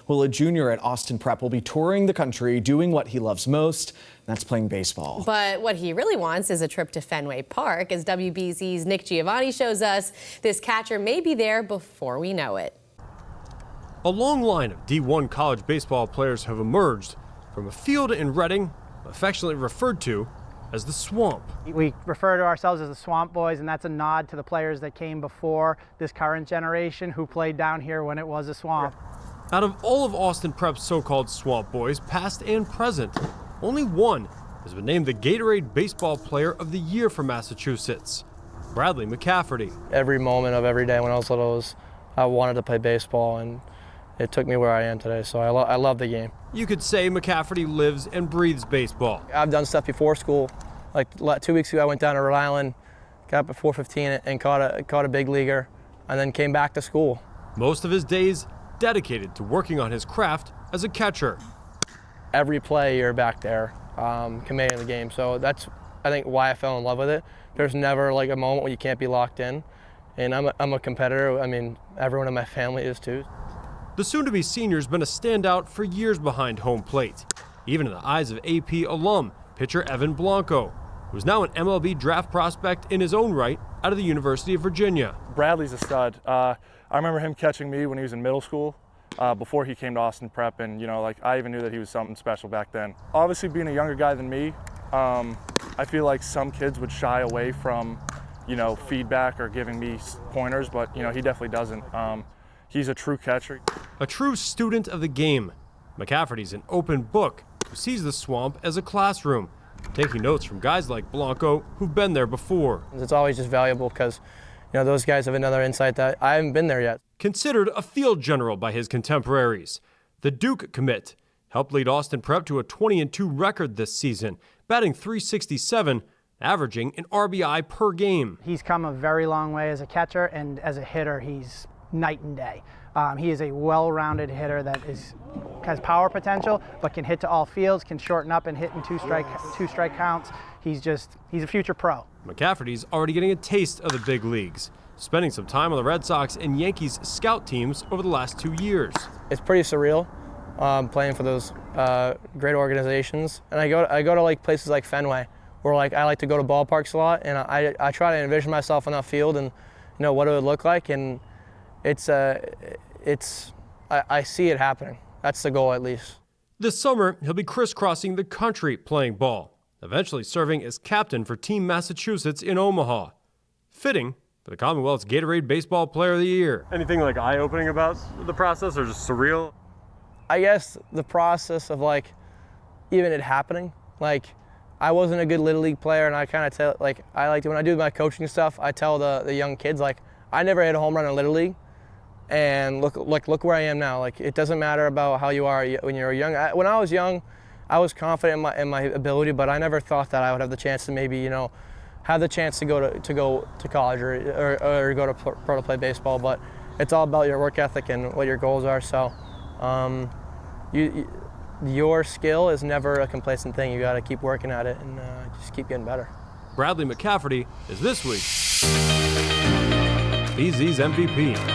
Well, a junior at Austin Prep will be touring the country doing what he loves most. That's playing baseball. But what he really wants is a trip to Fenway Park. As WBZ's Nick Giovanni shows us, this catcher may be there before we know it. A long line of D1 college baseball players have emerged from a field in Reading, affectionately referred to as the Swamp. We refer to ourselves as the Swamp Boys, and that's a nod to the players that came before this current generation who played down here when it was a swamp. Out of all of Austin Prep's so-called Swamp Boys, past and present, only one has been named the Gatorade Baseball Player of the Year for Massachusetts, Bradley McCafferty. Every moment of every day when I was little, I wanted to play baseball, and it took me where I am today, so I love the game. You could say McCafferty lives and breathes baseball. I've done stuff before school. Like 2 weeks ago, I went down to Rhode Island, got up at 4:15 and caught a big leaguer, and then came back to school. Most of his days dedicated to working on his craft as a catcher. Every play, you're back there, commanding the game. So that's, I think, why I fell in love with it. There's never like a moment when you can't be locked in, and I'm a competitor. I mean, everyone in my family is too. The soon-to-be senior's been a standout for years behind home plate, even in the eyes of AP alum pitcher Evan Blanco, who's now an MLB draft prospect in his own right out of the University of Virginia. Bradley's a stud. I remember him catching me when he was in middle school, before he came to Austin Prep, and I even knew that he was something special back then. Obviously, being a younger guy than me, I feel like some kids would shy away from, feedback or giving me pointers, but he definitely doesn't. He's a true catcher. A true student of the game, McCafferty's an open book who sees the Swamp as a classroom, taking notes from guys like Blanco who've been there before. It's always just valuable because, those guys have another insight that I haven't been there yet. Considered a field general by his contemporaries, the Duke commit helped lead Austin Prep to a 20-2 record this season, batting .367, averaging an RBI per game. He's come a very long way as a catcher, and as a hitter, he's night and day. He is a well-rounded hitter that has power potential, but can hit to all fields, can shorten up and hit in two strike counts. He's a future pro. McCafferty's already getting a taste of the big leagues, spending some time on the Red Sox and Yankees scout teams over the last 2 years. It's pretty surreal playing for those great organizations, and I go to like places like Fenway, where I like to go to ballparks a lot, and I try to envision myself on that field and what it would look like, and I see it happening. That's the goal, at least. This summer, he'll be crisscrossing the country playing ball, eventually serving as captain for Team Massachusetts in Omaha. Fitting for the Commonwealth's Gatorade Baseball Player of the Year. Anything eye-opening about the process, or just surreal? I guess the process of even it happening. I wasn't a good Little League player, and I kind of tell, I like to, when I do my coaching stuff, I tell the young kids, I never hit a home run in Little League. And look where I am now. It doesn't matter about how you are when you're young. When I was young, I was confident in my ability, but I never thought that I would have the chance to maybe have the chance to go to college or go to pro to play baseball. But it's all about your work ethic and what your goals are. So your skill is never a complacent thing. You got to keep working at it and just keep getting better. Bradley McCafferty is this week's BZ's MVP.